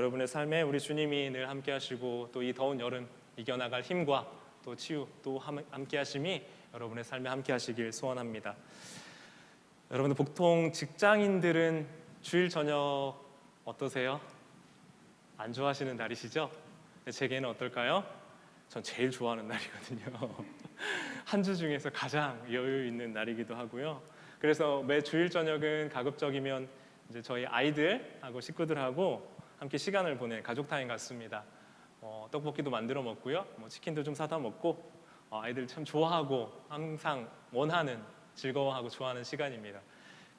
여러분의 삶에 우리 주님이 늘 함께 하시고 또 이 더운 여름 이겨나갈 힘과 또 치유 또 함께 하심이 여러분의 삶에 함께 하시길 소원합니다. 여러분들 보통 직장인들은 주일 저녁 어떠세요? 안 좋아하시는 날이시죠? 제게는 어떨까요? 전 제일 좋아하는 날이거든요. 한 주 중에서 가장 여유 있는 날이기도 하고요. 그래서 매 주일 저녁은 가급적이면 이제 저희 아이들하고 식구들하고 함께 시간을 보내 가족 타임 같습니다. 떡볶이도 만들어 먹고요, 치킨도 좀 사다 먹고 아이들 참 좋아하고 항상 원하는 즐거워하고 좋아하는 시간입니다.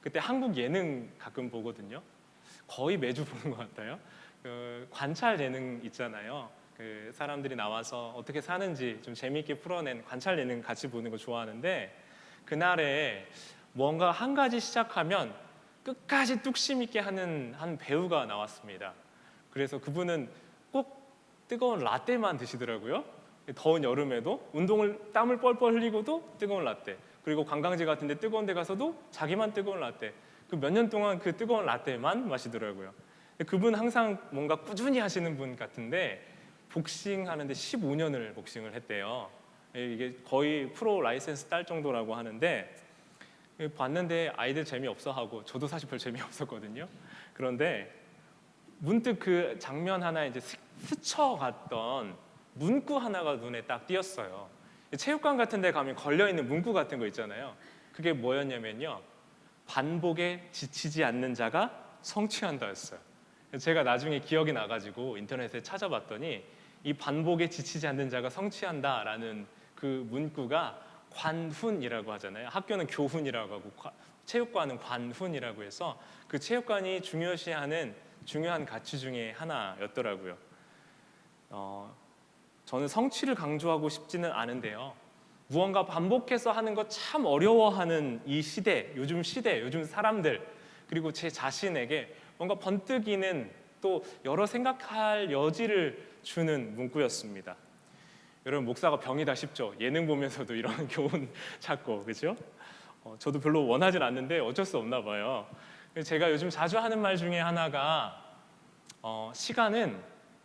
그때 한국 예능 가끔 보거든요. 거의 매주 보는 것 같아요. 관찰 예능 있잖아요. 그 사람들이 나와서 어떻게 사는지 좀 재미있게 풀어낸 관찰 예능 같이 보는 거 좋아하는데, 그날에 뭔가 한 가지 시작하면 끝까지 뚝심 있게 하는 한 배우가 나왔습니다. 그래서 그분은 꼭 뜨거운 라떼만 드시더라고요. 더운 여름에도 땀을 뻘뻘 흘리고도 뜨거운 라떼, 그리고 관광지 같은 데 뜨거운 데 가서도 자기만 뜨거운 라떼, 그 몇 년 동안 그 뜨거운 라떼만 마시더라고요. 그분 항상 뭔가 꾸준히 하시는 분 같은데 복싱 하는데 15년을 복싱을 했대요. 이게 거의 프로 라이센스 딸 정도라고 하는데, 봤는데 아이들 재미없어 하고 저도 사실 별 재미없었거든요. 그런데 문득 그 장면 하나 이제 스쳐갔던 문구 하나가 눈에 딱 띄었어요. 체육관 같은 데 가면 걸려있는 문구 같은 거 있잖아요. 그게 뭐였냐면요, 반복에 지치지 않는 자가 성취한다였어요. 제가 나중에 기억이 나가지고 인터넷에 찾아봤더니 이 반복에 지치지 않는 자가 성취한다라는 그 문구가 관훈이라고 하잖아요. 학교는 교훈이라고 하고 체육관은 관훈이라고 해서 그 체육관이 중요시하는 중요한 가치 중에 하나였더라고요. 저는 성취를 강조하고 싶지는 않은데요, 무언가 반복해서 하는 거 참 어려워하는 이 시대, 요즘 사람들, 그리고 제 자신에게 뭔가 번뜩이는 또 여러 생각할 여지를 주는 문구였습니다. 여러분, 목사가 병이다 싶죠? 예능 보면서도 이런 교훈 찾고, 그죠? 저도 별로 원하진 않는데 어쩔 수 없나 봐요. 제가 요즘 자주 하는 말 중에 하나가 시간은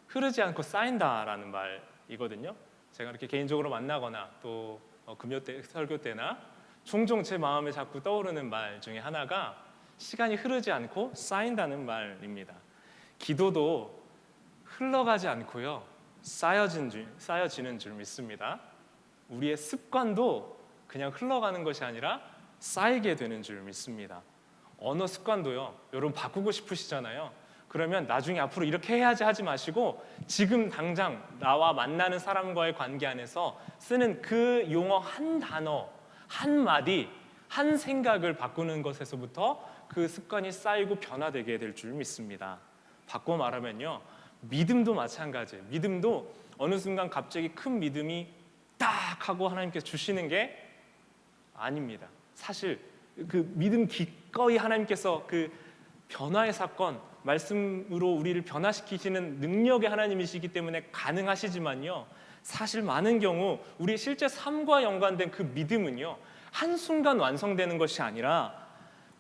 흐르지 않고 쌓인다라는 말이거든요. 제가 이렇게 개인적으로 만나거나 또 금요 때, 설교 때나 종종 제 마음에 자꾸 떠오르는 말 중에 하나가 시간이 흐르지 않고 쌓인다는 말입니다. 기도도 흘러가지 않고요, 쌓여지는 줄 믿습니다. 우리의 습관도 그냥 흘러가는 것이 아니라 쌓이게 되는 줄 믿습니다. 언어 습관도요, 여러분 바꾸고 싶으시잖아요. 그러면 나중에 앞으로 이렇게 해야지 하지 마시고 지금 당장 나와 만나는 사람과의 관계 안에서 쓰는 그 용어 한 단어, 한 마디, 한 생각을 바꾸는 것에서부터 그 습관이 쌓이고 변화되게 될 줄 믿습니다. 바꿔 말하면요, 믿음도 마찬가지예요. 믿음도 어느 순간 갑자기 큰 믿음이 딱 하고 하나님께서 주시는 게 아닙니다. 사실 그 믿음 기꺼이 하나님께서 그 변화의 사건, 말씀으로 우리를 변화시키시는 능력의 하나님이시기 때문에 가능하시지만요, 사실 많은 경우 우리 실제 삶과 연관된 그 믿음은요, 한순간 완성되는 것이 아니라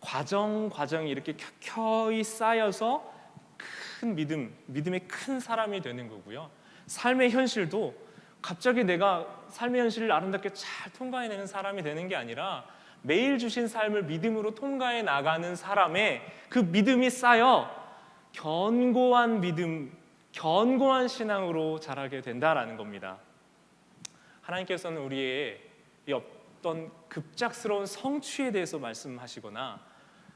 과정이 이렇게 켜켜이 쌓여서 큰 믿음의 큰 사람이 되는 거고요. 삶의 현실도 갑자기 내가 삶의 현실을 아름답게 잘 통과해내는 사람이 되는 게 아니라 매일 주신 삶을 믿음으로 통과해 나가는 사람의 그 믿음이 쌓여 견고한 믿음, 견고한 신앙으로 자라게 된다라는 겁니다. 하나님께서는 우리의 이 어떤 급작스러운 성취에 대해서 말씀하시거나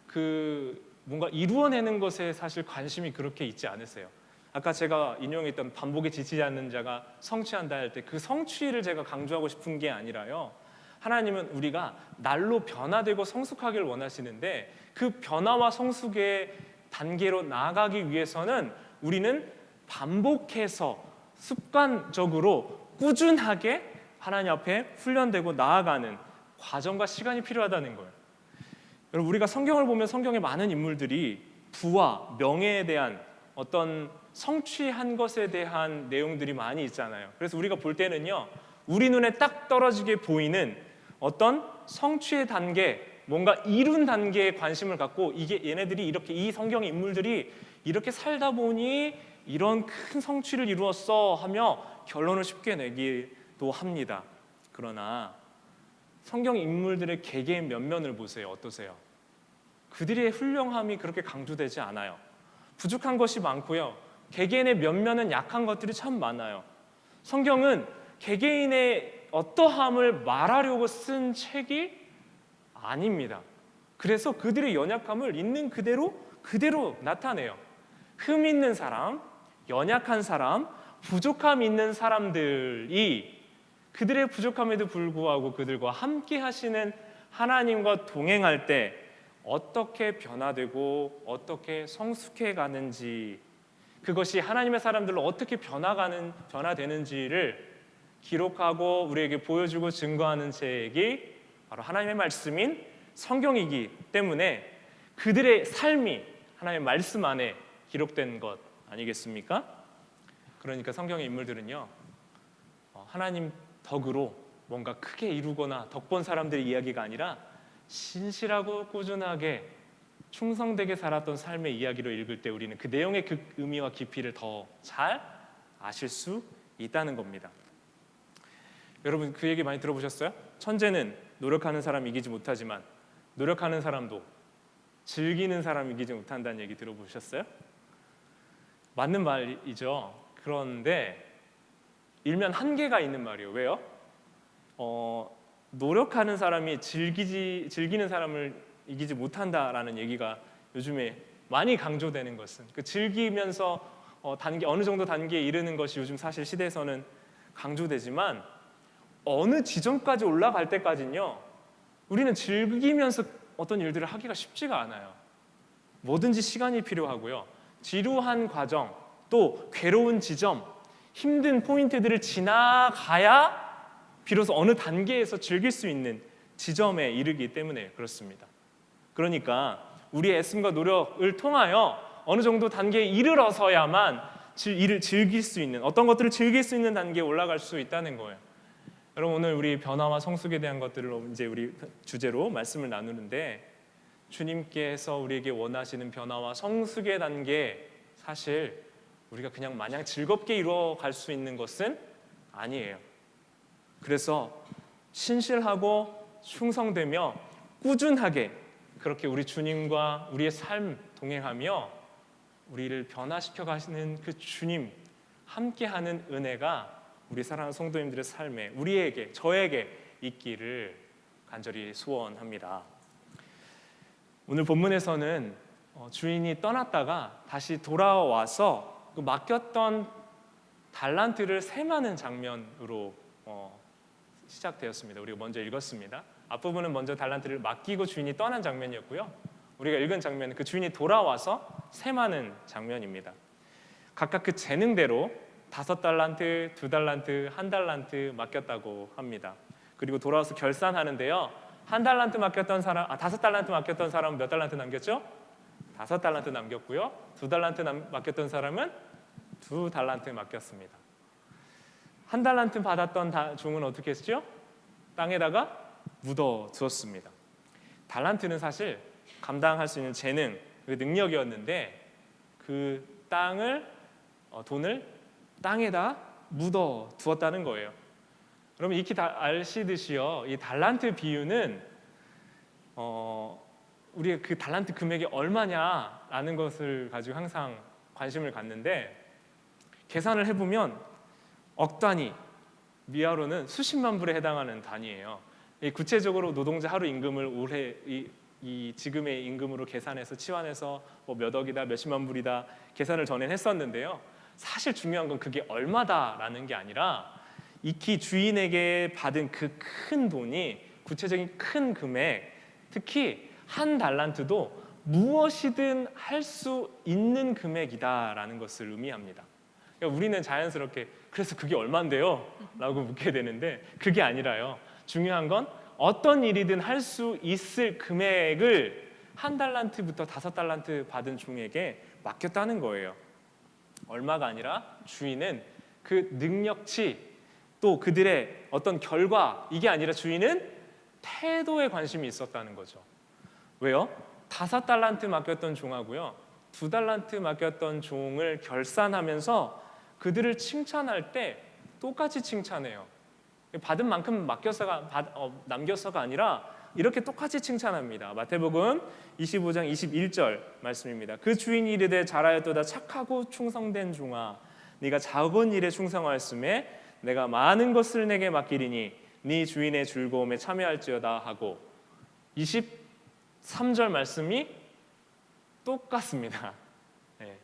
그 뭔가 이루어내는 것에 사실 관심이 그렇게 있지 않으세요. 아까 제가 인용했던 반복에 지치지 않는 자가 성취한다 할 때 그 성취를 제가 강조하고 싶은 게 아니라요, 하나님은 우리가 날로 변화되고 성숙하기를 원하시는데 그 변화와 성숙의 단계로 나아가기 위해서는 우리는 반복해서 습관적으로 꾸준하게 하나님 앞에 훈련되고 나아가는 과정과 시간이 필요하다는 거예요. 여러분, 우리가 성경을 보면 성경의 많은 인물들이 부와 명예에 대한 어떤 성취한 것에 대한 내용들이 많이 있잖아요. 그래서 우리가 볼 때는요, 우리 눈에 딱 떨어지게 보이는 어떤 성취의 단계, 뭔가 이룬 단계에 관심을 갖고 이게 얘네들이 이렇게 이 성경의 인물들이 이렇게 살다 보니 이런 큰 성취를 이루었어 하며 결론을 쉽게 내기도 합니다. 그러나 성경 인물들의 개개인 면면을 보세요. 어떠세요? 그들의 훌륭함이 그렇게 강조되지 않아요. 부족한 것이 많고요. 개개인의 면면은 약한 것들이 참 많아요. 성경은 개개인의 어떠함을 말하려고 쓴 책이 아닙니다. 그래서 그들의 연약함을 있는 그대로 나타내요. 흠 있는 사람, 연약한 사람, 부족함 있는 사람들이 그들의 부족함에도 불구하고 그들과 함께 하시는 하나님과 동행할 때 어떻게 변화되고 어떻게 성숙해 가는지, 그것이 하나님의 사람들로 어떻게 변화되는지를 기록하고 우리에게 보여주고 증거하는 책이 바로 하나님의 말씀인 성경이기 때문에 그들의 삶이 하나님의 말씀 안에 기록된 것 아니겠습니까? 그러니까 성경의 인물들은요, 하나님 덕으로 뭔가 크게 이루거나 덕본 사람들의 이야기가 아니라 신실하고 꾸준하게 충성되게 살았던 삶의 이야기로 읽을 때 우리는 그 내용의 그 의미와 깊이를 더 잘 아실 수 있다는 겁니다. 여러분 그 얘기 많이 들어보셨어요? 천재는 노력하는 사람 이기지 못하지만 노력하는 사람도 즐기는 사람 이기지 못한다는 얘기 들어보셨어요? 맞는 말이죠. 그런데 일면 한계가 있는 말이에요. 왜요? 노력하는 사람이 즐기는 사람을 이기지 못한다라는 얘기가 요즘에 많이 강조되는 것은, 그 즐기면서 어느 정도 단계에 이르는 것이 요즘 사실 시대에서는 강조되지만 어느 지점까지 올라갈 때까지는요, 우리는 즐기면서 어떤 일들을 하기가 쉽지가 않아요. 뭐든지 시간이 필요하고요. 지루한 과정, 또 괴로운 지점, 힘든 포인트들을 지나가야 비로소 어느 단계에서 즐길 수 있는 지점에 이르기 때문에 그렇습니다. 그러니까 우리의 애씀과 노력을 통하여 어느 정도 단계에 이르러서야만 이를 즐길 수 있는, 어떤 것들을 즐길 수 있는 단계에 올라갈 수 있다는 거예요. 여러분 오늘 우리 변화와 성숙에 대한 것들을 이제 우리 주제로 말씀을 나누는데, 주님께서 우리에게 원하시는 변화와 성숙의 단계, 사실 우리가 그냥 마냥 즐겁게 이루어갈 수 있는 것은 아니에요. 그래서 신실하고 충성되며 꾸준하게 그렇게 우리 주님과 우리의 삶 동행하며 우리를 변화시켜 가시는 그 주님 함께하는 은혜가 우리 사랑하는 성도님들의 삶에, 우리에게, 저에게 있기를 간절히 소원합니다. 오늘 본문에서는 주인이 떠났다가 다시 돌아와서 그 맡겼던 달란트를 셈하는 장면으로 시작되었습니다. 우리가 먼저 읽었습니다. 앞부분은 먼저 달란트를 맡기고 주인이 떠난 장면이었고요. 우리가 읽은 장면은 그 주인이 돌아와서 셈하는 장면입니다. 각각 그 재능대로 5달란트, 2달란트, 1달란트 맡겼다고 합니다. 그리고 돌아와서 결산하는데요, 1달란트 맡겼던 사람, 5달란트 맡겼던 사람은 몇 달란트 남겼죠? 5달란트 남겼고요. 2달란트 맡겼던 사람은 2달란트 맡겼습니다. 1달란트 받았던 종은 어떻게 했죠? 땅에다가 묻어 두었습니다. 달란트는 사실 감당할 수 있는 재능, 그 능력이었는데 그 돈을 땅에다 묻어 두었다는 거예요. 여러분 익히 아시듯이요, 이 달란트 비유는 우리가 그 달란트 금액이 얼마냐라는 것을 가지고 항상 관심을 갖는데, 계산을 해보면 억 단위, 미화로는 수십만 불에 해당하는 단위예요. 구체적으로 노동자 하루 임금을 올해 이 지금의 임금으로 계산해서 치환해서 몇 억이다, 몇십만 불이다 계산을 전에 했었는데요. 사실 중요한 건 그게 얼마다라는 게 아니라 익히 주인에게 받은 그 큰 돈이, 구체적인 큰 금액, 특히 1달란트도 무엇이든 할 수 있는 금액이다라는 것을 의미합니다. 그러니까 우리는 자연스럽게 그래서 그게 얼만데요? 라고 묻게 되는데, 그게 아니라요, 중요한 건 어떤 일이든 할 수 있을 금액을 1달란트부터 5달란트 받은 종에게 맡겼다는 거예요. 얼마가 아니라 주인은 그 능력치, 또 그들의 어떤 결과, 이게 아니라 주인은 태도에 관심이 있었다는 거죠. 왜요? 5달란트 맡겼던 종하고요, 2달란트 맡겼던 종을 결산하면서 그들을 칭찬할 때 똑같이 칭찬해요. 받은 만큼 남겼어가 아니라 이렇게 똑같이 칭찬합니다. 마태복음 25장 21절 말씀입니다. 그 주인이 이르되 잘하였도다 착하고 충성된 종아 네가 작은 일에 충성하였음에 내가 많은 것을 내게 맡기리니 네 주인의 즐거움에 참여할지어다 하고 23절 말씀이 똑같습니다. 네.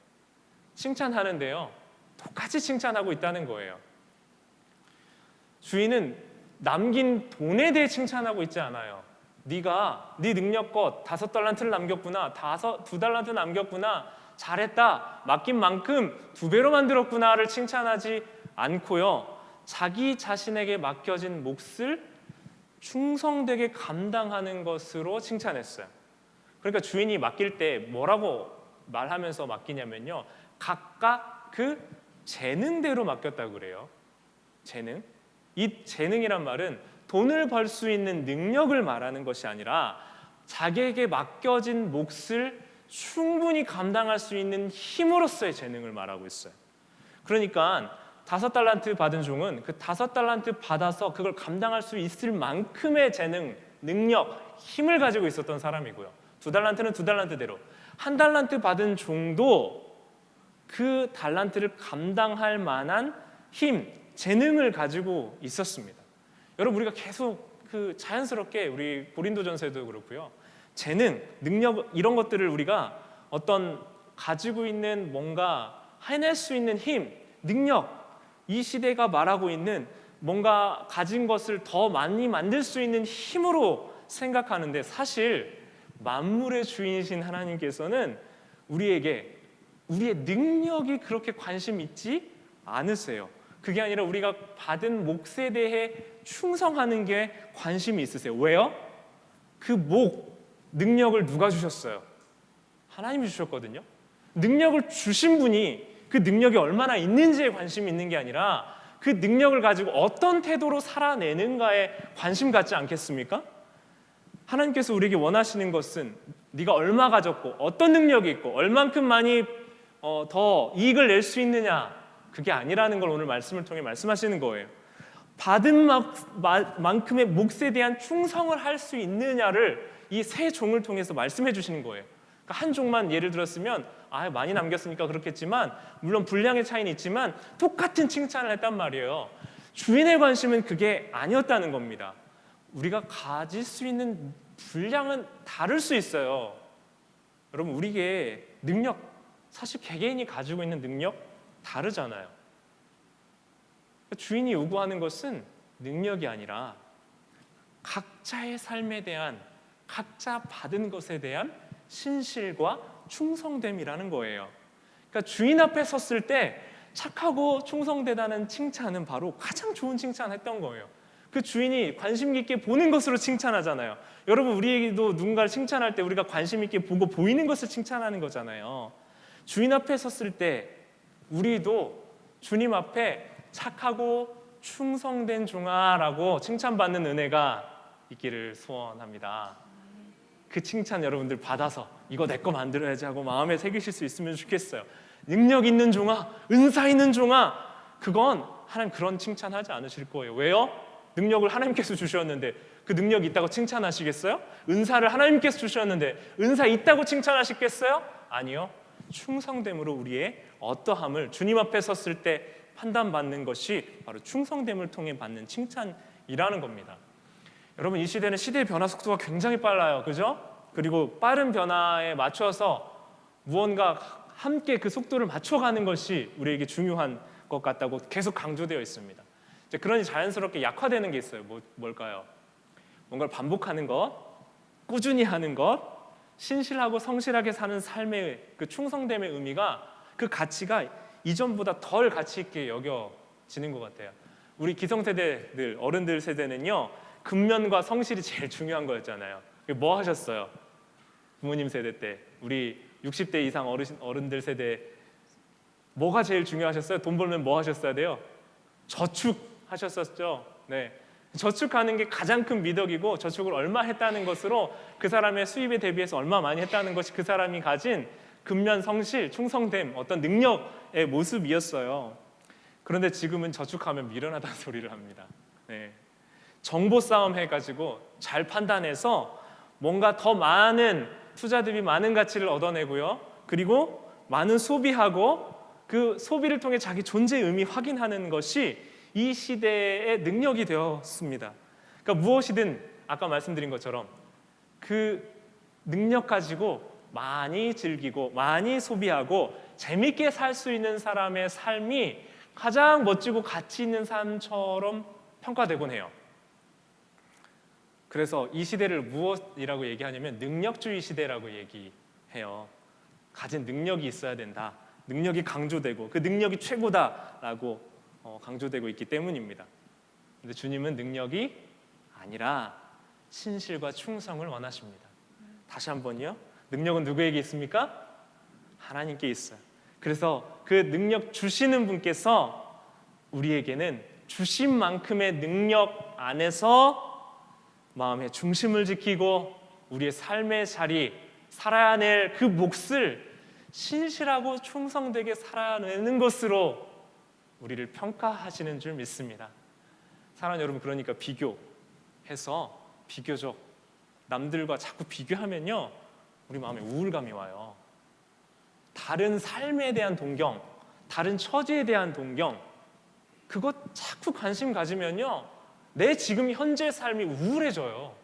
칭찬하는데요, 똑같이 칭찬하고 있다는 거예요. 주인은 남긴 돈에 대해 칭찬하고 있지 않아요. 네가 네 능력껏 5달란트를 남겼구나, 2달란트 남겼구나, 잘했다, 맡긴 만큼 2배로 만들었구나를 칭찬하지 않고요, 자기 자신에게 맡겨진 몫을 충성되게 감당하는 것으로 칭찬했어요. 그러니까 주인이 맡길 때 뭐라고 말하면서 맡기냐면요, 각각 그 재능대로 맡겼다고 그래요. 재능. 이 재능이란 말은 돈을 벌 수 있는 능력을 말하는 것이 아니라 자기에게 맡겨진 몫을 충분히 감당할 수 있는 힘으로서의 재능을 말하고 있어요. 그러니까 5달란트 받은 종은 그 5달란트 받아서 그걸 감당할 수 있을 만큼의 재능, 능력, 힘을 가지고 있었던 사람이고요. 2달란트는 2달란트대로, 1달란트 받은 종도 그 달란트를 감당할 만한 힘, 재능을 가지고 있었습니다. 여러분, 우리가 계속 자연스럽게 우리 고린도전서에도 그렇고요, 재능, 능력 이런 것들을 우리가 어떤 가지고 있는 뭔가 해낼 수 있는 힘, 능력, 이 시대가 말하고 있는 뭔가 가진 것을 더 많이 만들 수 있는 힘으로 생각하는데, 사실 만물의 주인이신 하나님께서는 우리에게 우리의 능력이 그렇게 관심 있지 않으세요. 그게 아니라 우리가 받은 몫에 대해 충성하는 게 관심이 있으세요. 왜요? 그 능력을 누가 주셨어요? 하나님이 주셨거든요. 능력을 주신 분이 그 능력이 얼마나 있는지에 관심이 있는 게 아니라 그 능력을 가지고 어떤 태도로 살아내는가에 관심 갖지 않겠습니까? 하나님께서 우리에게 원하시는 것은 네가 얼마 가졌고 어떤 능력이 있고 얼만큼 많이 더 이익을 낼 수 있느냐, 그게 아니라는 걸 오늘 말씀을 통해 말씀하시는 거예요. 받은 만큼의 몫에 대한 충성을 할 수 있느냐를 이 세 종을 통해서 말씀해 주시는 거예요. 그러니까 한 종만 예를 들었으면 많이 남겼으니까 그렇겠지만, 물론 분량의 차이는 있지만 똑같은 칭찬을 했단 말이에요. 주인의 관심은 그게 아니었다는 겁니다. 우리가 가질 수 있는 분량은 다를 수 있어요. 여러분, 우리의 능력, 사실 개개인이 가지고 있는 능력 다르잖아요. 주인이 요구하는 것은 능력이 아니라 각자의 삶에 대한, 각자 받은 것에 대한 신실과 충성됨이라는 거예요. 그러니까 주인 앞에 섰을 때 착하고 충성되다는 칭찬은 바로 가장 좋은 칭찬했던 거예요. 그 주인이 관심 있게 보는 것으로 칭찬하잖아요. 여러분, 우리도 누군가를 칭찬할 때 우리가 관심 있게 보고 보이는 것을 칭찬하는 거잖아요. 주인 앞에 섰을 때 우리도 주님 앞에 착하고 충성된 종아라고 칭찬받는 은혜가 있기를 소원합니다. 그 칭찬 여러분들 받아서 이거 내 거 만들어야지 하고 마음에 새기실 수 있으면 좋겠어요. 능력 있는 종아, 은사 있는 종아, 그건 하나님 그런 칭찬하지 않으실 거예요. 왜요? 능력을 하나님께서 주셨는데 그 능력이 있다고 칭찬하시겠어요? 은사를 하나님께서 주셨는데 은사 있다고 칭찬하시겠어요? 아니요. 충성됨으로 우리의 어떠함을 주님 앞에 섰을 때 판단받는 것이 바로 충성됨을 통해 받는 칭찬이라는 겁니다. 여러분, 이 시대는 시대의 변화 속도가 굉장히 빨라요. 그죠? 그리고 빠른 변화에 맞춰서 무언가 함께 그 속도를 맞춰가는 것이 우리에게 중요한 것 같다고 계속 강조되어 있습니다. 그러니 자연스럽게 약화되는 게 있어요. 뭘까요? 뭔가를 반복하는 것, 꾸준히 하는 것, 신실하고 성실하게 사는 삶의 그 충성됨의 의미가, 그 가치가 이전보다 덜 가치 있게 여겨지는 것 같아요. 우리 기성세대들, 어른들 세대는요, 근면과 성실이 제일 중요한 거였잖아요. 뭐 하셨어요? 부모님 세대 때, 우리 60대 이상 어른들 세대 뭐가 제일 중요하셨어요? 돈 벌면 뭐 하셨어야 돼요? 저축하셨었죠. 네. 저축하는 게 가장 큰 미덕이고, 저축을 얼마 했다는 것으로 그 사람의 수입에 대비해서 얼마 많이 했다는 것이 그 사람이 가진 근면, 성실, 충성됨, 어떤 능력의 모습이었어요. 그런데 지금은 저축하면 미련하다는 소리를 합니다. 네. 정보 싸움 해가지고 잘 판단해서 뭔가 더 많은 투자 대비 많은 가치를 얻어내고요. 그리고 많은 소비하고 그 소비를 통해 자기 존재의 의미 확인하는 것이 이 시대의 능력이 되었습니다. 그러니까 무엇이든 아까 말씀드린 것처럼 그 능력 가지고 많이 즐기고 많이 소비하고 재밌게 살 수 있는 사람의 삶이 가장 멋지고 가치 있는 삶처럼 평가되곤 해요. 그래서 이 시대를 무엇이라고 얘기하냐면 능력주의 시대라고 얘기해요. 가진 능력이 있어야 된다. 능력이 강조되고 그 능력이 최고다라고 강조되고 있기 때문입니다. 근데 주님은 능력이 아니라 신실과 충성을 원하십니다. 다시 한번요. 능력은 누구에게 있습니까? 하나님께 있어요. 그래서 그 능력 주시는 분께서 우리에게는 주신 만큼의 능력 안에서 마음의 중심을 지키고 우리의 삶의 자리, 살아야 될 그 몫을 신실하고 충성되게 살아내는 것으로 우리를 평가하시는 줄 믿습니다. 사랑하는 여러분, 그러니까 비교해서 비교적 남들과 자꾸 비교하면요 우리 마음에 우울감이 와요. 다른 삶에 대한 동경, 다른 처지에 대한 동경, 그것 자꾸 관심 가지면요 내 지금 현재 삶이 우울해져요.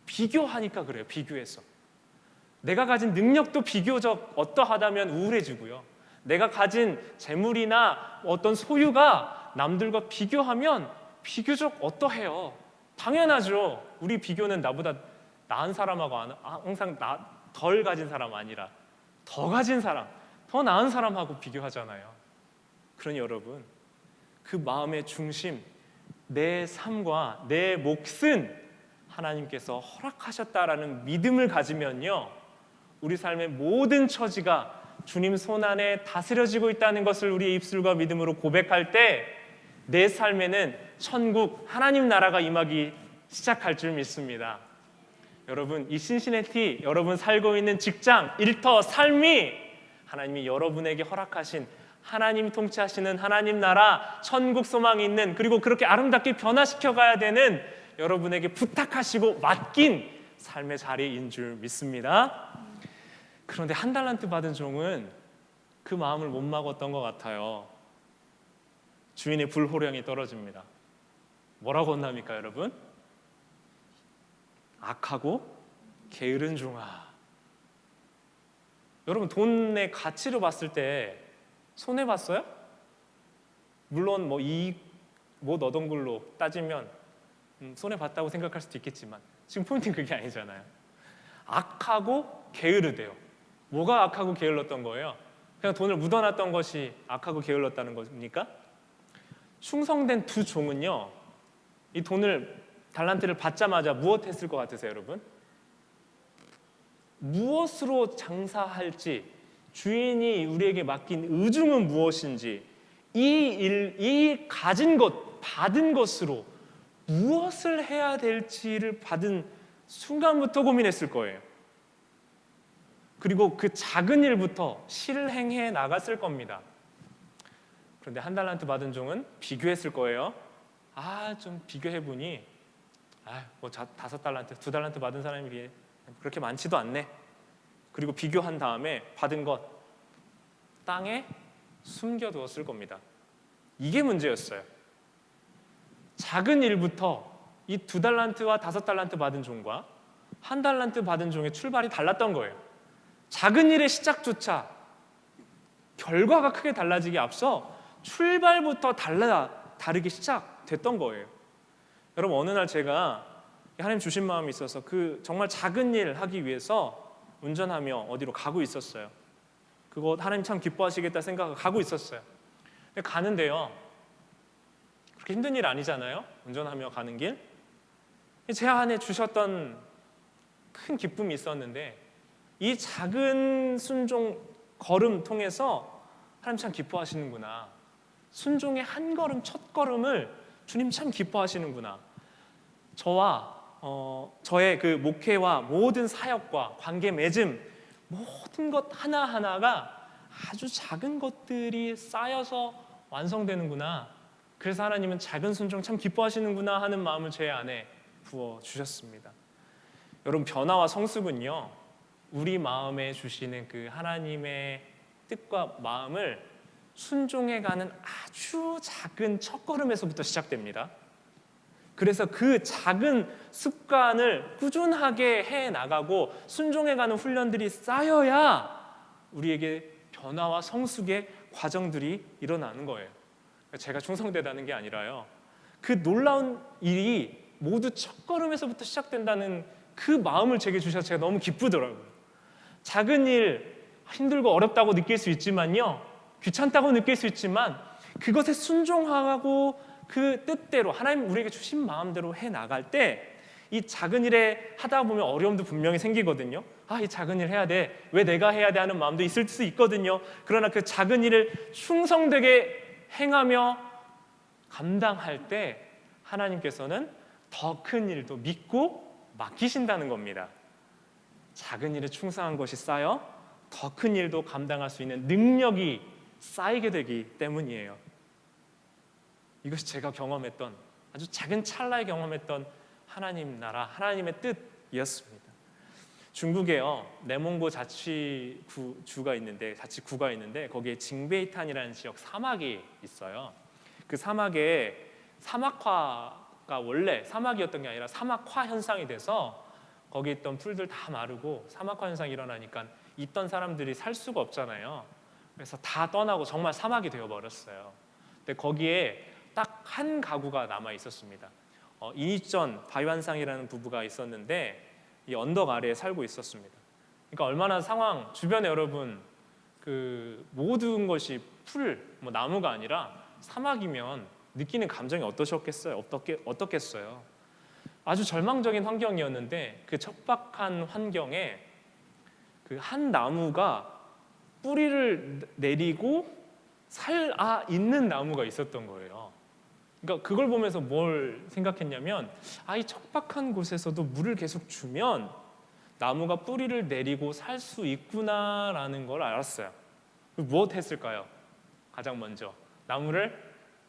비교하니까 그래요. 비교해서 내가 가진 능력도 비교적 어떠하다면 우울해지고요. 내가 가진 재물이나 어떤 소유가 남들과 비교하면 비교적 어떠해요. 당연하죠. 우리 비교는 나보다 나은 사람하고 항상 덜 가진 사람 아니라 더 가진 사람, 더 나은 사람하고 비교하잖아요. 그러니 여러분, 그 마음의 중심, 내 삶과 내 몫은 하나님께서 허락하셨다라는 믿음을 가지면요 우리 삶의 모든 처지가 주님 손안에 다스려지고 있다는 것을 우리의 입술과 믿음으로 고백할 때 내 삶에는 천국 하나님 나라가 임하기 시작할 줄 믿습니다. 여러분, 이 신시내티, 여러분 살고 있는 직장, 일터, 삶이 하나님이 여러분에게 허락하신 하나님이 통치하시는 하나님 나라, 천국 소망이 있는, 그리고 그렇게 아름답게 변화시켜 가야 되는 여러분에게 부탁하시고 맡긴 삶의 자리인 줄 믿습니다. 그런데 한 달란트 받은 종은 그 마음을 못 먹었던 것 같아요. 주인의 불호령이 떨어집니다. 뭐라고 혼납니까 여러분? 악하고 게으른 종아. 여러분, 돈의 가치로 봤을 때 손해봤어요? 물론 뭐 이익 못 얻은 걸로 따지면 손해봤다고 생각할 수도 있겠지만 지금 포인트는 그게 아니잖아요. 악하고 게으르대요. 뭐가 악하고 게을렀던 거예요? 그냥 돈을 묻어놨던 것이 악하고 게을렀다는 겁니까? 충성된 두 종은요 이 돈을, 달란트를 받자마자 무엇 했을 것 같으세요 여러분? 무엇으로 장사할지, 주인이 우리에게 맡긴 의중은 무엇인지, 이 가진 것, 받은 것으로 무엇을 해야 될지를 받은 순간부터 고민했을 거예요. 그리고 그 작은 일부터 실행해 나갔을 겁니다. 그런데 한 달란트 받은 종은 비교했을 거예요. 좀 비교해보니 뭐 5달란트, 2달란트 받은 사람에 비해 그렇게 많지도 않네. 그리고 비교한 다음에 받은 것 땅에 숨겨두었을 겁니다. 이게 문제였어요. 작은 일부터 이 2달란트와 5달란트 받은 종과 1달란트 받은 종의 출발이 달랐던 거예요. 작은 일의 시작조차 결과가 크게 달라지기 앞서 출발부터 다르게 시작됐던 거예요. 여러분, 어느 날 제가 하나님 주신 마음이 있어서 그 정말 작은 일 하기 위해서 운전하며 어디로 가고 있었어요. 그거 하나님 참 기뻐하시겠다 생각하고 가고 있었어요. 근데 가는데요, 그렇게 힘든 일 아니잖아요. 운전하며 가는 길. 제 안에 주셨던 큰 기쁨이 있었는데 이 작은 순종 걸음 통해서 하나님 참 기뻐하시는구나. 순종의 한 걸음, 첫 걸음을 주님 참 기뻐하시는구나. 저와 저의 그 목회와 모든 사역과 관계 맺음, 모든 것 하나하나가 아주 작은 것들이 쌓여서 완성되는구나. 그래서 하나님은 작은 순종 참 기뻐하시는구나 하는 마음을 제 안에 부어주셨습니다. 여러분, 변화와 성숙은요, 우리 마음에 주시는 그 하나님의 뜻과 마음을 순종해가는 아주 작은 첫걸음에서부터 시작됩니다. 그래서 그 작은 습관을 꾸준하게 해나가고 순종해가는 훈련들이 쌓여야 우리에게 변화와 성숙의 과정들이 일어나는 거예요. 제가 충성되다는 게 아니라요, 그 놀라운 일이 모두 첫걸음에서부터 시작된다는 그 마음을 제게 주셔서 제가 너무 기쁘더라고요. 작은 일, 힘들고 어렵다고 느낄 수 있지만요, 귀찮다고 느낄 수 있지만 그것에 순종하고 그 뜻대로 하나님 우리에게 주신 마음대로 해나갈 때 이 작은 일에 하다 보면 어려움도 분명히 생기거든요. 이 작은 일 해야 돼, 왜 내가 해야 돼 하는 마음도 있을 수 있거든요. 그러나 그 작은 일을 충성되게 행하며 감당할 때 하나님께서는 더 큰 일도 믿고 맡기신다는 겁니다. 작은 일에 충성한 것이 쌓여 더 큰 일도 감당할 수 있는 능력이 쌓이게 되기 때문이에요. 이것이 제가 경험했던, 아주 작은 찰나에 경험했던 하나님 나라, 하나님의 뜻이었습니다. 중국에요, 내몽고 자치구가 있는데 거기에 징베이탄이라는 지역 사막이 있어요. 그 사막에 사막화가 원래 사막이었던 게 아니라 사막화 현상이 돼서 거기 있던 풀들 다 마르고 사막화 현상이 일어나니까 있던 사람들이 살 수가 없잖아요. 그래서 다 떠나고 정말 사막이 되어버렸어요. 근데 거기에 딱 한 가구가 남아 있었습니다. 이니전 바이완상이라는 부부가 있었는데 이 언덕 아래에 살고 있었습니다. 그러니까 얼마나 주변에 여러분 그 모든 것이 나무가 아니라 사막이면 느끼는 감정이 어떻겠어요? 아주 절망적인 환경이었는데 그 척박한 환경에 그 한 나무가 뿌리를 내리고 있는 나무가 있었던 거예요. 그러니까 그걸 보면서 뭘 생각했냐면 이 척박한 곳에서도 물을 계속 주면 나무가 뿌리를 내리고 살 수 있구나라는 걸 알았어요. 무엇 했을까요? 가장 먼저 나무를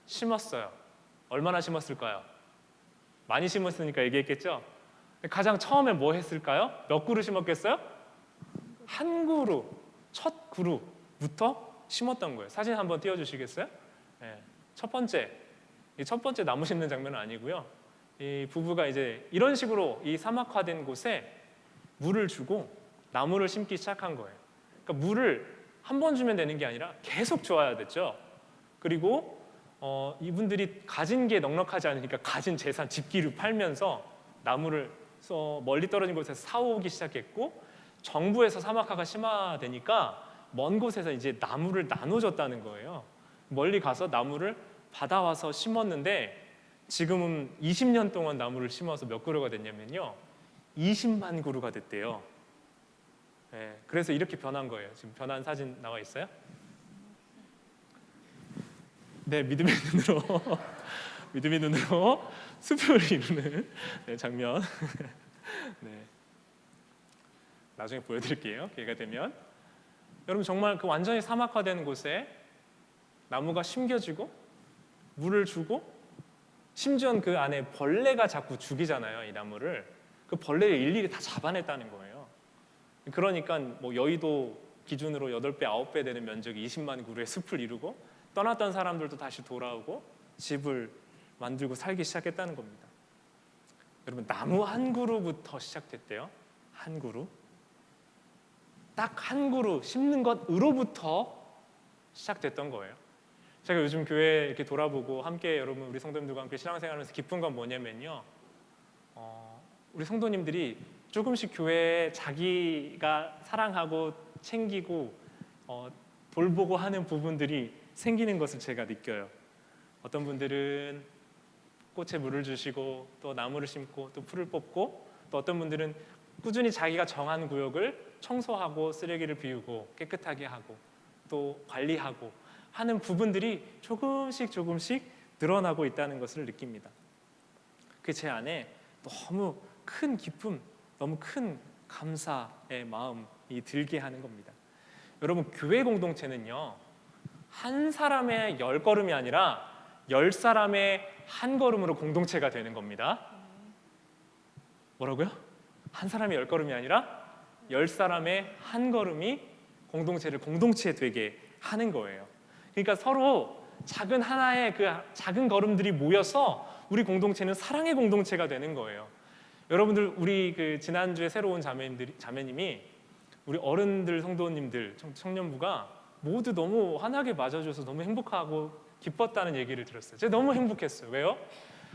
심었어요. 얼마나 심었을까요? 많이 심었으니까 얘기했겠죠? 가장 처음에 뭐 했을까요? 몇 그루 심었겠어요? 한 그루, 첫 그루부터 심었던 거예요. 사진 한번 띄워주시겠어요? 네. 첫 번째 나무 심는 장면은 아니고요. 이 부부가 이제 이런 식으로 이 사막화된 곳에 물을 주고 나무를 심기 시작한 거예요. 그러니까 물을 한 번 주면 되는 게 아니라 계속 줘야 됐죠. 그리고 이분들이 가진 게 넉넉하지 않으니까 가진 재산, 집기를 팔면서 나무를 멀리 떨어진 곳에서 사오기 시작했고, 정부에서 사막화가 심화되니까 먼 곳에서 이제 나무를 나눠줬다는 거예요. 멀리 가서 나무를 받아와서 심었는데 지금은 20년 동안 나무를 심어서 몇 그루가 됐냐면요, 20만 그루가 됐대요. 네, 그래서 이렇게 변한 거예요. 지금 변한 사진 나와 있어요? 네, 믿음의 눈으로 숲을 이루는 장면. 네, 나중에 보여드릴게요, 기회가 되면. 여러분, 정말 그 완전히 사막화된 곳에 나무가 심겨지고 물을 주고, 심지어 그 안에 벌레가 자꾸 죽이잖아요, 이 나무를. 그 벌레를 일일이 다 잡아냈다는 거예요. 그러니까 여의도 기준으로 8배, 9배 되는 면적이 20만 그루의 숲을 이루고, 떠났던 사람들도 다시 돌아오고 집을 만들고 살기 시작했다는 겁니다. 여러분, 나무 한 그루부터 시작됐대요. 한 그루. 딱 한 그루 심는 것으로부터 시작됐던 거예요. 제가 요즘 교회 이렇게 돌아보고 함께 여러분 우리 성도님들과 함께 신앙생활하면서 기쁜 건 뭐냐면요, 우리 성도님들이 조금씩 교회에 자기가 사랑하고 챙기고 돌보고 하는 부분들이 생기는 것을 제가 느껴요. 어떤 분들은 꽃에 물을 주시고 또 나무를 심고 또 풀을 뽑고, 또 어떤 분들은 꾸준히 자기가 정한 구역을 청소하고 쓰레기를 비우고 깨끗하게 하고 또 관리하고 하는 부분들이 조금씩 늘어나고 있다는 것을 느낍니다. 그 제 안에 너무 큰 기쁨, 너무 큰 감사의 마음이 들게 하는 겁니다. 여러분, 교회 공동체는요, 한 사람의 10걸음이 아니라 10사람의 한 걸음으로 공동체가 되는 겁니다. 뭐라고요? 한 사람의 10걸음이 아니라 10사람의 한 걸음이 공동체를 공동체 되게 하는 거예요. 그러니까 서로 작은 하나의 그 작은 걸음들이 모여서 우리 공동체는 사랑의 공동체가 되는 거예요. 여러분들, 우리 그 지난주에 새로 온 자매님이 우리 어른들, 성도님들, 청년부가 모두 너무 환하게 맞아줘서 너무 행복하고 기뻤다는 얘기를 들었어요. 제가 너무 행복했어요. 왜요?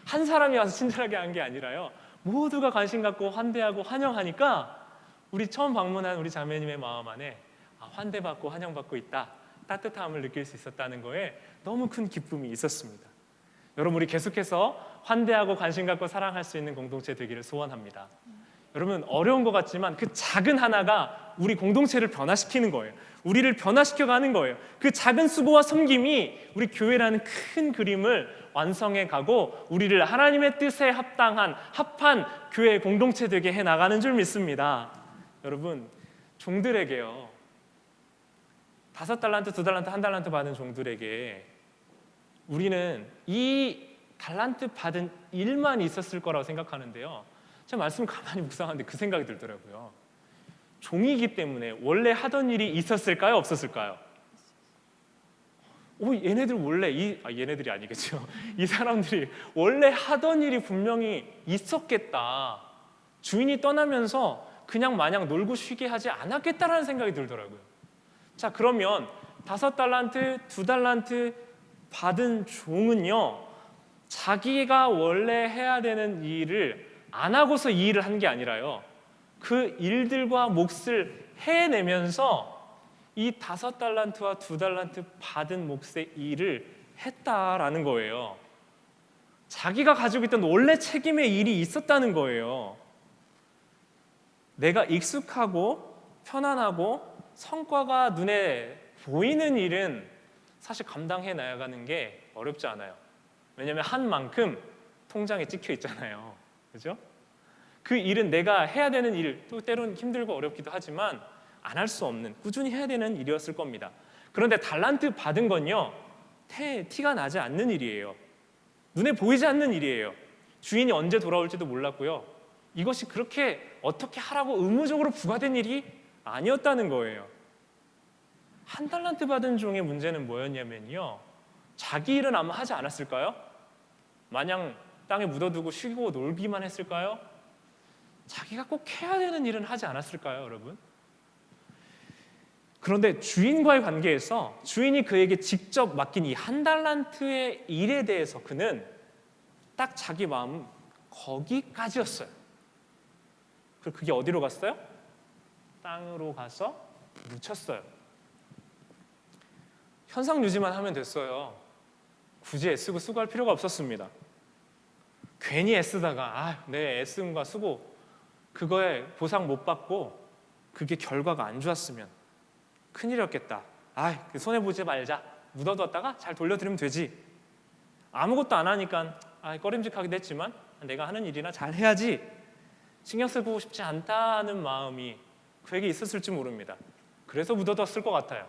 한 사람이 와서 친절하게 한 게 아니라요, 모두가 관심 갖고 환대하고 환영하니까 우리 처음 방문한 우리 자매님의 마음 안에 환대받고 환영받고 있다, 따뜻함을 느낄 수 있었다는 거에 너무 큰 기쁨이 있었습니다. 여러분, 우리 계속해서 환대하고 관심 갖고 사랑할 수 있는 공동체 되기를 소원합니다. 여러분, 어려운 것 같지만 그 작은 하나가 우리 공동체를 변화시키는 거예요. 우리를 변화시켜가는 거예요. 그 작은 수고와 섬김이 우리 교회라는 큰 그림을 완성해 가고 우리를 하나님의 뜻에 합당한 합한 교회 공동체 되게 해나가는 줄 믿습니다. 여러분, 종들에게요, 5달란트, 2달란트, 1달란트 받은 종들에게 우리는 이 달란트 받은 일만 있었을 거라고 생각하는데요, 제가 말씀을 가만히 묵상하는데 그 생각이 들더라고요. 종이기 때문에 원래 하던 일이 있었을까요? 없었을까요? 얘네들 원래 얘네들이 아니겠죠. 이 사람들이 원래 하던 일이 분명히 있었겠다. 주인이 떠나면서 그냥 마냥 놀고 쉬게 하지 않았겠다라는 생각이 들더라고요. 자, 그러면 5달란트, 2달란트 받은 종은요, 자기가 원래 해야 되는 일을 안 하고서 이 일을 한 게 아니라요, 그 일들과 몫을 해내면서 이 5달란트와 2달란트 받은 몫의 일을 했다라는 거예요. 자기가 가지고 있던 원래 책임의 일이 있었다는 거예요. 내가 익숙하고 편안하고 성과가 눈에 보이는 일은 사실 감당해 나가는 게 어렵지 않아요. 왜냐하면 한 만큼 통장에 찍혀 있잖아요. 그죠? 그 일은 내가 해야 되는 일, 또 때로는 힘들고 어렵기도 하지만 안 할 수 없는, 꾸준히 해야 되는 일이었을 겁니다. 그런데 달란트 받은 건요, 티가 나지 않는 일이에요. 눈에 보이지 않는 일이에요. 주인이 언제 돌아올지도 몰랐고요, 이것이 그렇게 어떻게 하라고 의무적으로 부과된 일이 아니었다는 거예요. 1달란트 받은 종의 문제는 뭐였냐면요, 자기 일은 아마 하지 않았을까요? 마냥 땅에 묻어두고 쉬고 놀기만 했을까요? 자기가 꼭 해야 되는 일은 하지 않았을까요, 여러분? 그런데 주인과의 관계에서 주인이 그에게 직접 맡긴 이 1달란트의 일에 대해서 그는 딱 자기 마음 거기까지였어요. 그리고 그게 어디로 갔어요? 땅으로 가서 묻혔어요. 현상 유지만 하면 됐어요. 굳이 애쓰고 수고할 필요가 없었습니다. 괜히 애쓰다가 내 애씀과 수고 그거에 보상 못 받고 그게 결과가 안 좋았으면 큰일이었겠다. 손해보지 말자. 묻어뒀다가 잘 돌려드리면 되지. 아무것도 안 하니까 꺼림직하기도 했지만 내가 하는 일이나 잘 해야지. 신경 쓰고 싶지 않다는 마음이 그에게 있었을지 모릅니다. 그래서 묻어뒀을 것 같아요.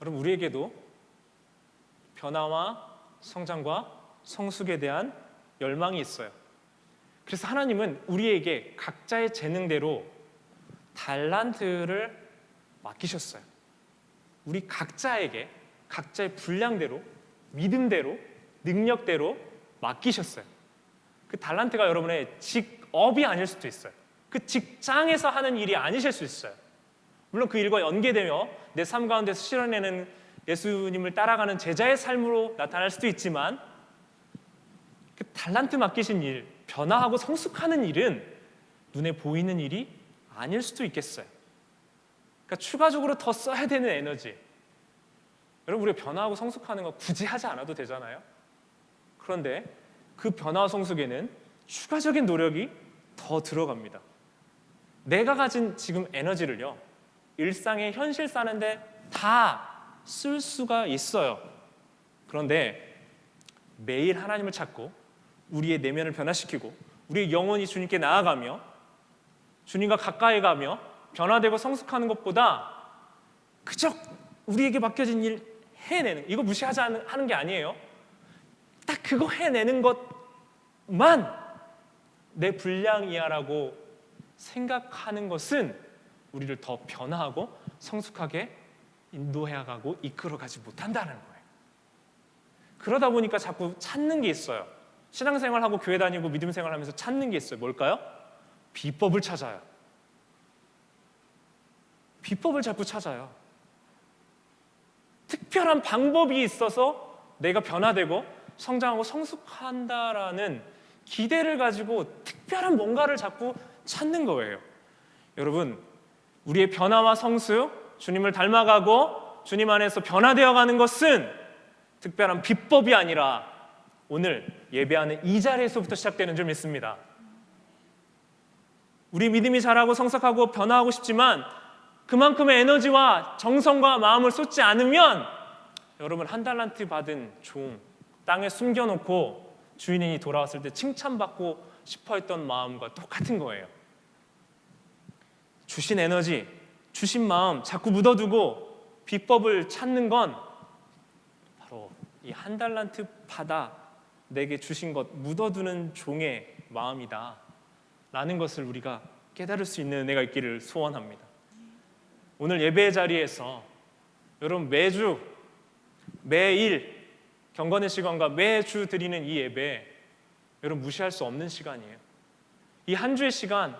여러분, 우리에게도 변화와 성장과 성숙에 대한 열망이 있어요. 그래서 하나님은 우리에게 각자의 재능대로 달란트를 맡기셨어요. 우리 각자에게 각자의 분량대로, 믿음대로, 능력대로 맡기셨어요. 그 달란트가 여러분의 직업이 아닐 수도 있어요. 그 직장에서 하는 일이 아니실 수 있어요. 물론 그 일과 연계되며 내 삶 가운데서 실현해내는 예수님을 따라가는 제자의 삶으로 나타날 수도 있지만, 그 달란트 맡기신 일, 변화하고 성숙하는 일은 눈에 보이는 일이 아닐 수도 있겠어요. 그러니까 추가적으로 더 써야 되는 에너지, 여러분, 우리가 변화하고 성숙하는 거 굳이 하지 않아도 되잖아요. 그런데 그 변화와 성숙에는 추가적인 노력이 더 들어갑니다. 내가 가진 지금 에너지를요, 일상의 현실 사는데 다 쓸 수가 있어요. 그런데 매일 하나님을 찾고 우리의 내면을 변화시키고 우리의 영혼이 주님께 나아가며 주님과 가까이 가며 변화되고 성숙하는 것보다 그저 우리에게 맡겨진 일 해내는, 이거 무시하지 하는 게 아니에요. 딱 그거 해내는 것만 내 분량이야라고 생각하는 것은 우리를 더 변화하고 성숙하게 인도해가고 이끌어가지 못한다는 거예요. 그러다 보니까 자꾸 찾는 게 있어요. 신앙생활하고 교회 다니고 믿음 생활하면서 찾는 게 있어요. 뭘까요? 비법을 찾아요. 비법을 자꾸 찾아요. 특별한 방법이 있어서 내가 변화되고 성장하고 성숙한다라는 기대를 가지고 특별한 뭔가를 자꾸 찾는 거예요. 여러분, 우리의 변화와 성숙, 주님을 닮아가고 주님 안에서 변화되어가는 것은 특별한 비법이 아니라 오늘 예배하는 이 자리에서부터 시작되는 줄 믿습니다. 우리 믿음이 자라고 성숙하고 변화하고 싶지만 그만큼의 에너지와 정성과 마음을 쏟지 않으면 여러분, 한 달란트 받은 종 땅에 숨겨놓고 주인이 돌아왔을 때 칭찬받고 싶어 했던 마음과 똑같은 거예요. 주신 에너지, 주신 마음 자꾸 묻어두고 비법을 찾는 건 바로 이 한 달란트 받아 내게 주신 것 묻어두는 종의 마음이다 라는 것을 우리가 깨달을 수 있는 은혜가 있기를 소원합니다. 오늘 예배의 자리에서 여러분, 매주 매일 경건의 시간과 매주 드리는 이 예배, 여러분 무시할 수 없는 시간이에요. 이 한 주의 시간,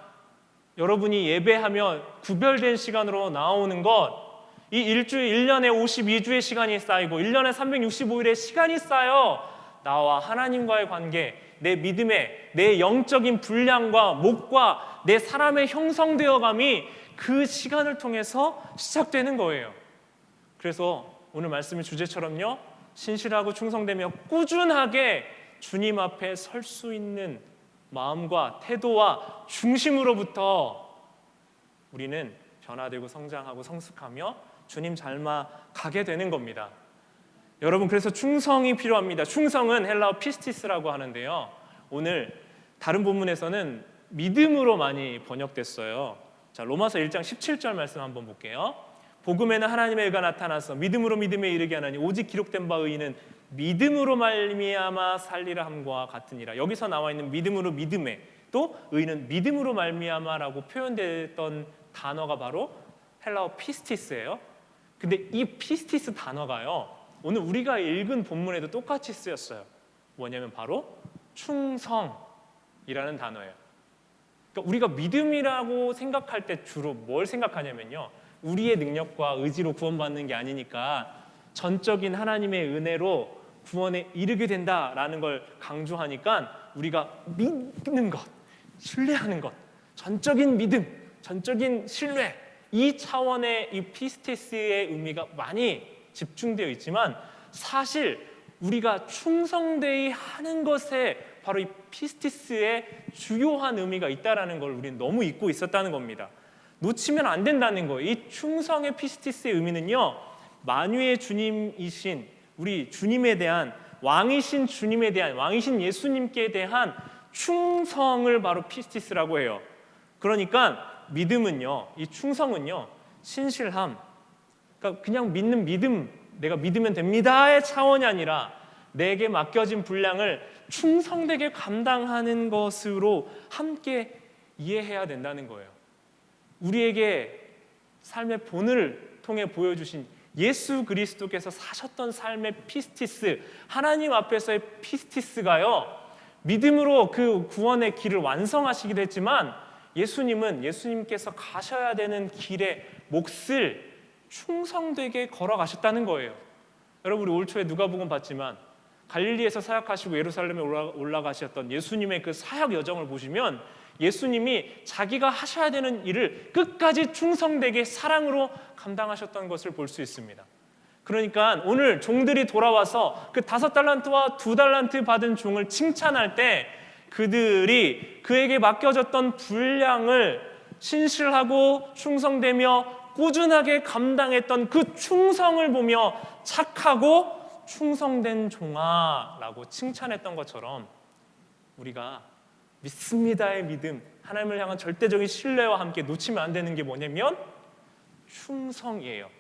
여러분이 예배하며 구별된 시간으로 나오는 것, 이 일주일, 1년에 52주의 시간이 쌓이고 1년에 365일의 시간이 쌓여 나와 하나님과의 관계, 내 믿음의, 내 영적인 분량과 목과 내 사람의 형성되어감이 그 시간을 통해서 시작되는 거예요. 그래서 오늘 말씀의 주제처럼요, 신실하고 충성되며 꾸준하게 주님 앞에 설 수 있는 마음과 태도와 중심으로부터 우리는 변화되고 성장하고 성숙하며 주님 닮아가게 되는 겁니다. 여러분, 그래서 충성이 필요합니다. 충성은 헬라어 피스티스라고 하는데요, 오늘 다른 본문에서는 믿음으로 많이 번역됐어요. 자, 로마서 1장 17절 말씀 한번 볼게요. 복음에는 하나님의 의가 나타나서 믿음으로 믿음에 이르게 하나니 오직 기록된 바 의인은 믿음으로 말미암아 살리라 함과 같으니라. 여기서 나와 있는 믿음으로 믿음에, 또 의인은 믿음으로 말미암아라고 표현됐던 단어가 바로 헬라어 피스티스예요. 근데 이 피스티스 단어가요, 오늘 우리가 읽은 본문에도 똑같이 쓰였어요. 뭐냐면 바로 충성이라는 단어예요. 그러니까 우리가 믿음이라고 생각할 때 주로 뭘 생각하냐면요, 우리의 능력과 의지로 구원받는 게 아니니까 전적인 하나님의 은혜로 구원에 이르게 된다라는 걸 강조하니까 우리가 믿는 것, 신뢰하는 것, 전적인 믿음, 전적인 신뢰, 이 차원의 이 피스티스의 의미가 많이 집중되어 있지만 사실 우리가 충성되이 하는 것에 바로 이 피스티스의 주요한 의미가 있다는 걸 우리는 너무 잊고 있었다는 겁니다. 놓치면 안 된다는 거예요. 이 충성의 피스티스의 의미는요, 만유의 주님이신 우리 주님에 대한, 왕이신 주님에 대한, 왕이신 예수님께 대한 충성을 바로 피스티스라고 해요. 그러니까 믿음은요, 이 충성은요, 신실함, 그러니까 그냥 믿는 믿음, 내가 믿으면 됩니다의 차원이 아니라 내게 맡겨진 분량을 충성되게 감당하는 것으로 함께 이해해야 된다는 거예요. 우리에게 삶의 본을 통해 보여주신 예수 그리스도께서 사셨던 삶의 피스티스, 하나님 앞에서의 피스티스가요, 믿음으로 그 구원의 길을 완성하시기도 했지만 예수님은 예수님께서 가셔야 되는 길의 몫을 충성되게 걸어가셨다는 거예요. 여러분, 우리 올 초에 누가복음 봤지만 갈릴리에서 사역하시고 예루살렘에 올라가셨던 예수님의 그 사역 여정을 보시면 예수님이 자기가 하셔야 되는 일을 끝까지 충성되게 사랑으로 감당하셨던 것을 볼 수 있습니다. 그러니까 오늘 종들이 돌아와서 그 5달란트와 2달란트 받은 종을 칭찬할 때 그들이 그에게 맡겨졌던 분량을 신실하고 충성되며 꾸준하게 감당했던 그 충성을 보며 착하고 충성된 종아라고 칭찬했던 것처럼 우리가 믿습니다의 믿음, 하나님을 향한 절대적인 신뢰와 함께 놓치면 안 되는 게 뭐냐면 충성이에요.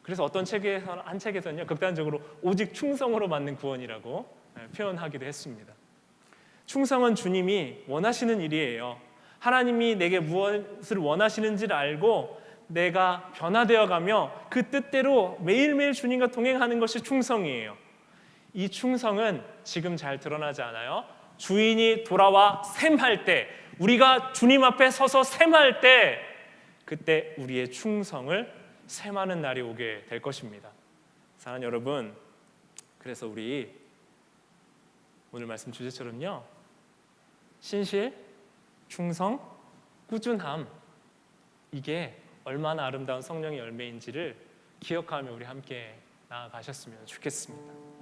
그래서 어떤 책에서는 한 책에서는요 극단적으로 오직 충성으로 받는 구원이라고 표현하기도 했습니다. 충성은 주님이 원하시는 일이에요. 하나님이 내게 무엇을 원하시는지를 알고 내가 변화되어 가며 그 뜻대로 매일매일 주님과 동행하는 것이 충성이에요. 이 충성은 지금 잘 드러나지 않아요. 주인이 돌아와 셈할 때, 우리가 주님 앞에 서서 셈할 때, 그때 우리의 충성을 셈하는 날이 오게 될 것입니다. 사랑하는 여러분, 그래서 우리 오늘 말씀 주제처럼요, 신실, 충성, 꾸준함, 이게 얼마나 아름다운 성령의 열매인지를 기억하며 우리 함께 나아가셨으면 좋겠습니다.